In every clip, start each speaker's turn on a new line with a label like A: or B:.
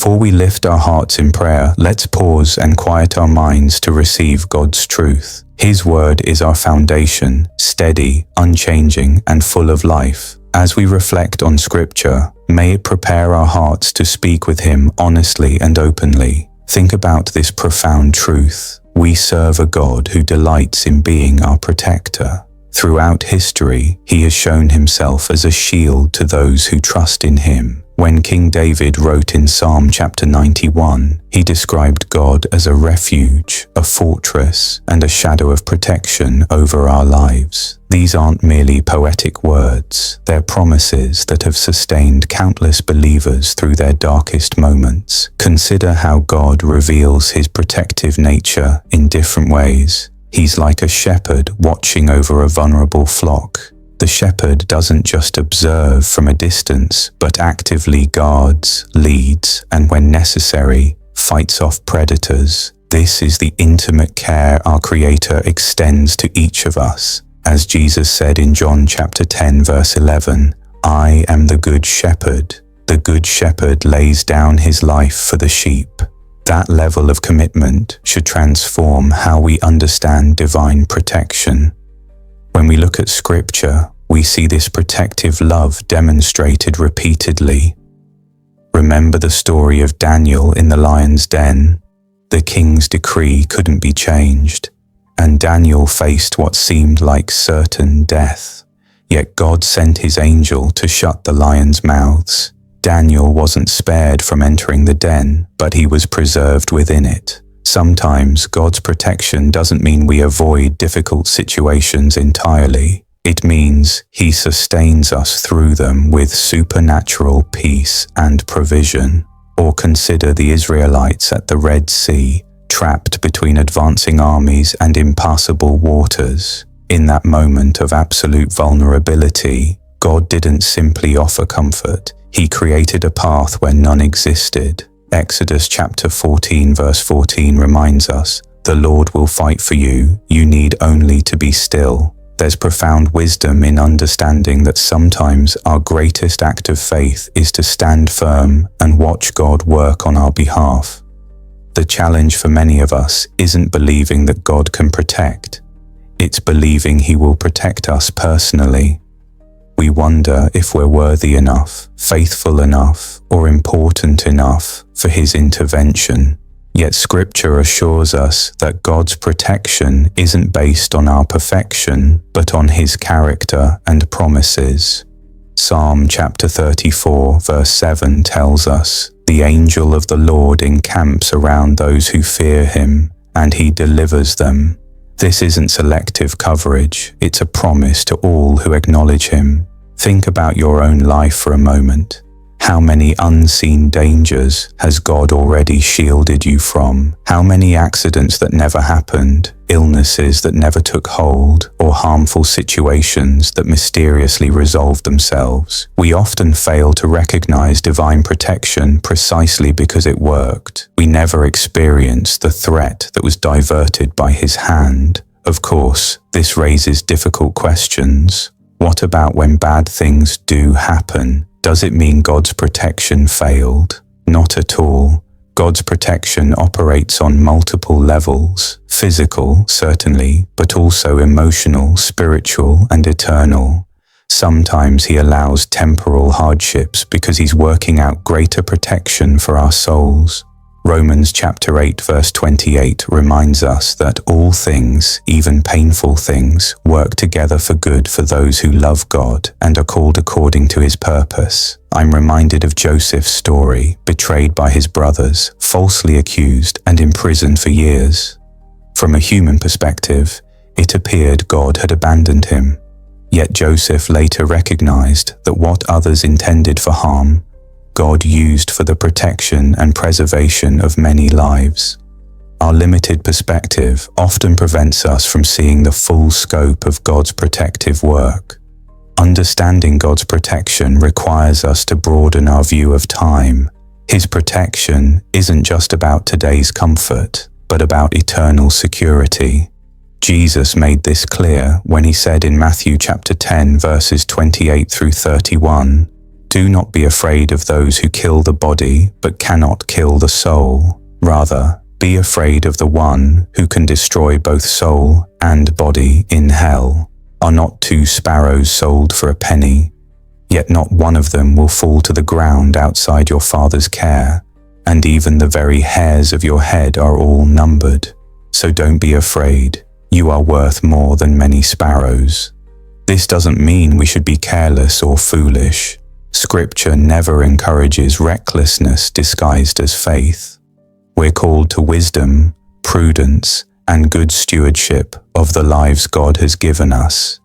A: Before we lift our hearts in prayer, let's pause and quiet our minds to receive God's truth. His word is our foundation, steady, unchanging, and full of life. As we reflect on Scripture, may it prepare our hearts to speak with Him honestly and openly. Think about this profound truth. We serve a God who delights in being our protector. Throughout history, He has shown Himself as a shield to those who trust in Him. When King David wrote in Psalm chapter 91, he described God as a refuge, a fortress, and a shadow of protection over our lives. These aren't merely poetic words, they're promises that have sustained countless believers through their darkest moments. Consider how God reveals His protective nature in different ways. He's like a shepherd watching over a vulnerable flock. The shepherd doesn't just observe from a distance, but actively guards, leads, and when necessary, fights off predators. This is the intimate care our Creator extends to each of us. As Jesus said in John chapter 10 verse 11, "I am the good shepherd. The good shepherd lays down his life for the sheep." That level of commitment should transform how we understand divine protection. When we look at Scripture, we see this protective love demonstrated repeatedly. Remember the story of Daniel in the lion's den? The king's decree couldn't be changed, and Daniel faced what seemed like certain death. Yet God sent His angel to shut the lions' mouths. Daniel wasn't spared from entering the den, but he was preserved within it. Sometimes God's protection doesn't mean we avoid difficult situations entirely. It means He sustains us through them with supernatural peace and provision. Or consider the Israelites at the Red Sea, trapped between advancing armies and impassable waters. In that moment of absolute vulnerability, God didn't simply offer comfort. He created a path where none existed. Exodus chapter 14 verse 14 reminds us, "The Lord will fight for you, you need only to be still." There's profound wisdom in understanding that sometimes our greatest act of faith is to stand firm and watch God work on our behalf. The challenge for many of us isn't believing that God can protect. It's believing He will protect us personally. We wonder if we're worthy enough, faithful enough, or important enough for His intervention. Yet Scripture assures us that God's protection isn't based on our perfection, but on His character and promises. Psalm chapter 34 verse 7 tells us, "The angel of the Lord encamps around those who fear Him, and He delivers them." This isn't selective coverage, it's a promise to all who acknowledge Him. Think about your own life for a moment. How many unseen dangers has God already shielded you from? How many accidents that never happened, illnesses that never took hold, or harmful situations that mysteriously resolved themselves? We often fail to recognize divine protection precisely because it worked. We never experience the threat that was diverted by His hand. Of course, this raises difficult questions. What about when bad things do happen? Does it mean God's protection failed? Not at all. God's protection operates on multiple levels. Physical, certainly, but also emotional, spiritual, and eternal. Sometimes He allows temporal hardships because He's working out greater protection for our souls. Romans chapter 8 verse 28 reminds us that all things, even painful things, work together for good for those who love God and are called according to His purpose. I'm reminded of Joseph's story, betrayed by his brothers, falsely accused and imprisoned for years. From a human perspective, it appeared God had abandoned him. Yet Joseph later recognized that what others intended for harm, God used for the protection and preservation of many lives. Our limited perspective often prevents us from seeing the full scope of God's protective work. Understanding God's protection requires us to broaden our view of time. His protection isn't just about today's comfort, but about eternal security. Jesus made this clear when He said in Matthew chapter 10 verses 28 through 31, Do not be afraid of those who kill the body but cannot kill the soul. Rather, be afraid of the one who can destroy both soul and body in hell. Are not 2 sparrows sold for a penny? Yet not one of them will fall to the ground outside your Father's care, and even the very hairs of your head are all numbered. So don't be afraid. You are worth more than many sparrows. This doesn't mean we should be careless or foolish. Scripture never encourages recklessness disguised as faith. We're called to wisdom, prudence, and good stewardship of the lives God has given us.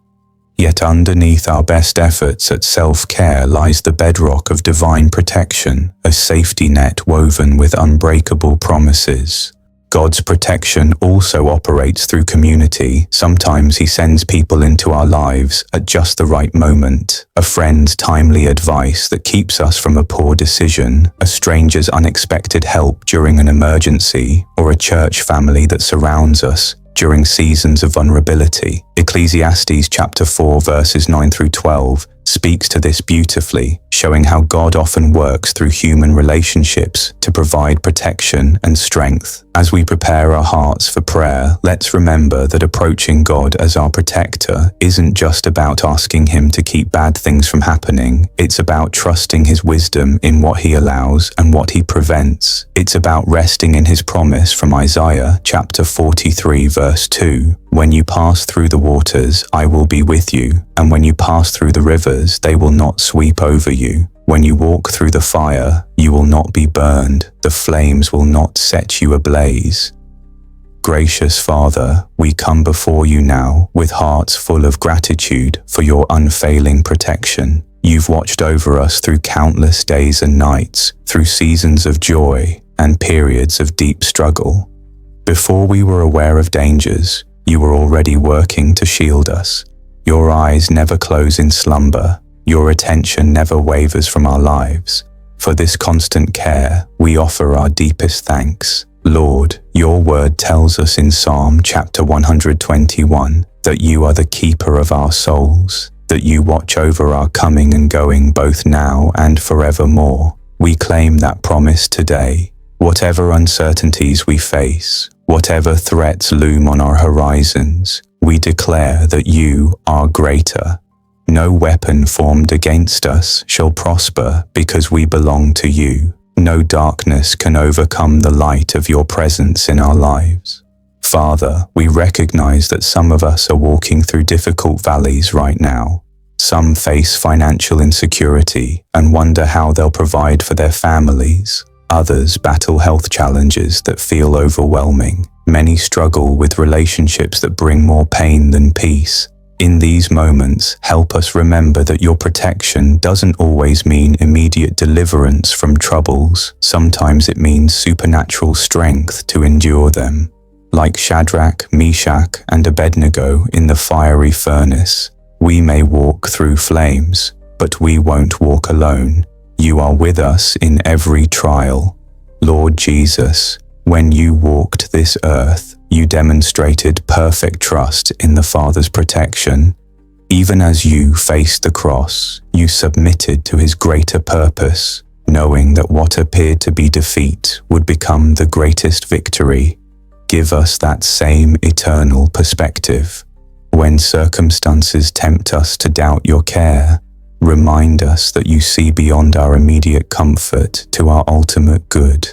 A: Yet underneath our best efforts at self-care lies the bedrock of divine protection, a safety net woven with unbreakable promises. God's protection also operates through community. Sometimes He sends people into our lives at just the right moment. A friend's timely advice that keeps us from a poor decision, a stranger's unexpected help during an emergency, or a church family that surrounds us during seasons of vulnerability. Ecclesiastes chapter 4 verses 9 through 12 speaks to this beautifully, showing how God often works through human relationships to provide protection and strength. As we prepare our hearts for prayer, let's remember that approaching God as our protector isn't just about asking Him to keep bad things from happening. It's about trusting His wisdom in what He allows and what He prevents. It's about resting in His promise from Isaiah chapter 43 verse 2. When you pass through the waters, I will be with you, and when you pass through the rivers, they will not sweep over you. When you walk through the fire, you will not be burned, the flames will not set you ablaze. Gracious Father, we come before you now with hearts full of gratitude for your unfailing protection. You've watched over us through countless days and nights, through seasons of joy and periods of deep struggle. Before we were aware of dangers, you were already working to shield us. Your eyes never close in slumber. Your attention never wavers from our lives. For this constant care, we offer our deepest thanks. Lord, your word tells us in Psalm chapter 121 that you are the keeper of our souls, that you watch over our coming and going both now and forevermore. We claim that promise today. Whatever uncertainties we face, whatever threats loom on our horizons, we declare that you are greater. No weapon formed against us shall prosper because we belong to you. No darkness can overcome the light of your presence in our lives. Father, we recognize that some of us are walking through difficult valleys right now. Some face financial insecurity and wonder how they'll provide for their families. Others battle health challenges that feel overwhelming. Many struggle with relationships that bring more pain than peace. In these moments, help us remember that your protection doesn't always mean immediate deliverance from troubles. Sometimes it means supernatural strength to endure them. Like Shadrach, Meshach, and Abednego in the fiery furnace, we may walk through flames, but we won't walk alone. You are with us in every trial. Lord Jesus, when you walked this earth, you demonstrated perfect trust in the Father's protection. Even as you faced the cross, you submitted to his greater purpose, knowing that what appeared to be defeat would become the greatest victory. Give us that same eternal perspective. When circumstances tempt us to doubt your care, remind us that you see beyond our immediate comfort to our ultimate good.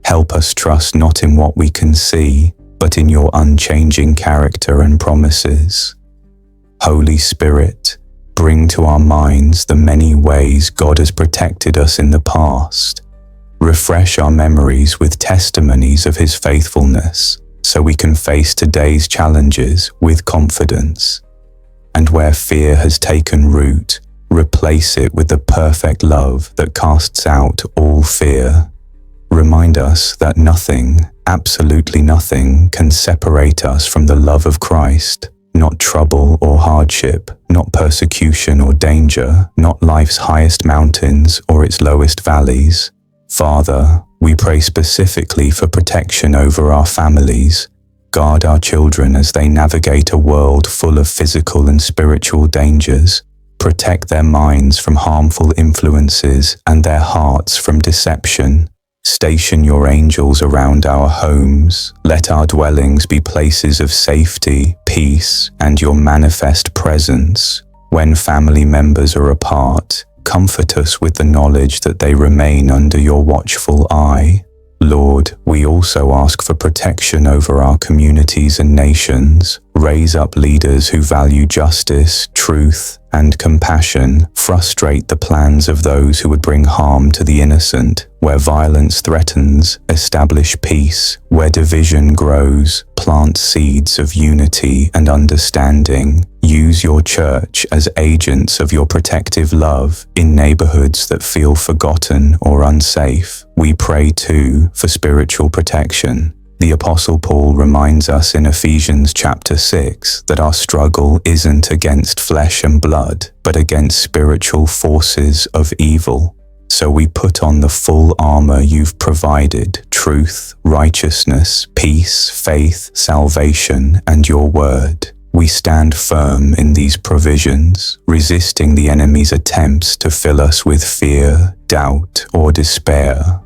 A: Help us trust not in what we can see, but in your unchanging character and promises. Holy Spirit, bring to our minds the many ways God has protected us in the past. Refresh our memories with testimonies of his faithfulness, so we can face today's challenges with confidence. And where fear has taken root, replace it with the perfect love that casts out all fear. Remind us that nothing, absolutely nothing, can separate us from the love of Christ. Not trouble or hardship, not persecution or danger, not life's highest mountains or its lowest valleys. Father, we pray specifically for protection over our families. Guard our children as they navigate a world full of physical and spiritual dangers. Protect their minds from harmful influences and their hearts from deception. Station your angels around our homes. Let our dwellings be places of safety, peace, and your manifest presence. When family members are apart, comfort us with the knowledge that they remain under your watchful eye. Lord, we also ask for protection over our communities and nations. Raise up leaders who value justice, truth, and compassion. Frustrate the plans of those who would bring harm to the innocent. Where violence threatens, establish peace. Where division grows, plant seeds of unity and understanding. Use your church as agents of your protective love in neighborhoods that feel forgotten or unsafe. We pray too for spiritual protection. The Apostle Paul reminds us in Ephesians chapter 6 that our struggle isn't against flesh and blood, but against spiritual forces of evil. So we put on the full armor you've provided: truth, righteousness, peace, faith, salvation, and your word. We stand firm in these provisions, resisting the enemy's attempts to fill us with fear, doubt, or despair.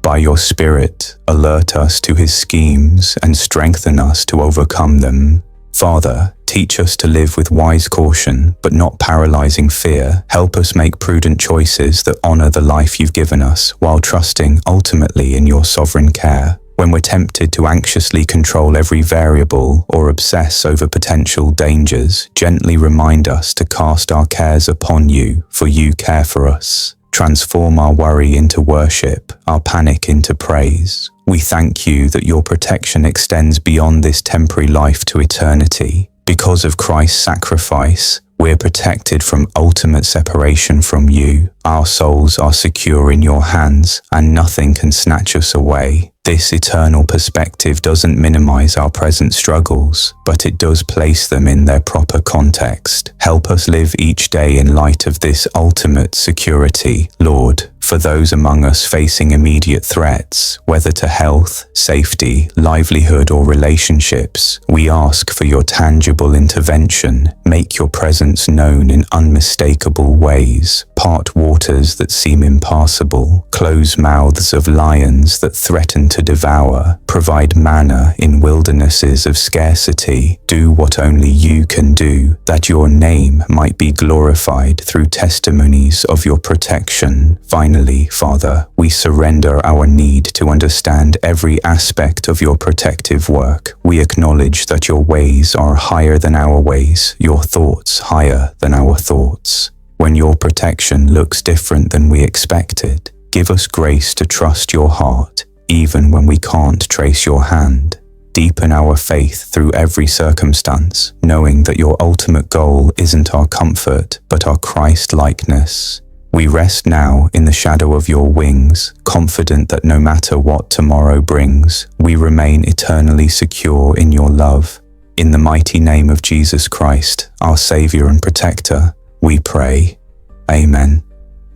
A: By your Spirit, alert us to his schemes and strengthen us to overcome them. Father, teach us to live with wise caution, but not paralyzing fear. Help us make prudent choices that honor the life you've given us, while trusting ultimately in your sovereign care. When we're tempted to anxiously control every variable or obsess over potential dangers, gently remind us to cast our cares upon you, for you care for us. Transform our worry into worship, our panic into praise. We thank you that your protection extends beyond this temporary life to eternity. Because of Christ's sacrifice, we're protected from ultimate separation from you. Our souls are secure in your hands, and nothing can snatch us away. This eternal perspective doesn't minimize our present struggles, but it does place them in their proper context. Help us live each day in light of this ultimate security, Lord. For those among us facing immediate threats, whether to health, safety, livelihood, or relationships, we ask for your tangible intervention. Make your presence known in unmistakable ways. Part waters that seem impassable, close mouths of lions that threaten to devour, provide manna in wildernesses of scarcity. Do what only you can do, that your name might be glorified through testimonies of your protection. Finally, Father, we surrender our need to understand every aspect of your protective work. We acknowledge that your ways are higher than our ways, your thoughts higher than our thoughts. When your protection looks different than we expected, give us grace to trust your heart, even when we can't trace your hand. Deepen our faith through every circumstance, knowing that your ultimate goal isn't our comfort, but our Christ-likeness. We rest now in the shadow of your wings, confident that no matter what tomorrow brings, we remain eternally secure in your love. In the mighty name of Jesus Christ, our Savior and Protector, we pray. Amen.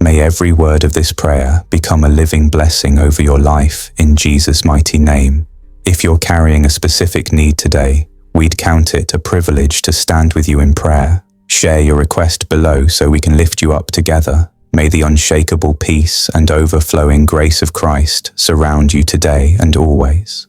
A: May every word of this prayer become a living blessing over your life in Jesus' mighty name. If you're carrying a specific need today, we'd count it a privilege to stand with you in prayer. Share your request below so we can lift you up together. May the unshakable peace and overflowing grace of Christ surround you today and always.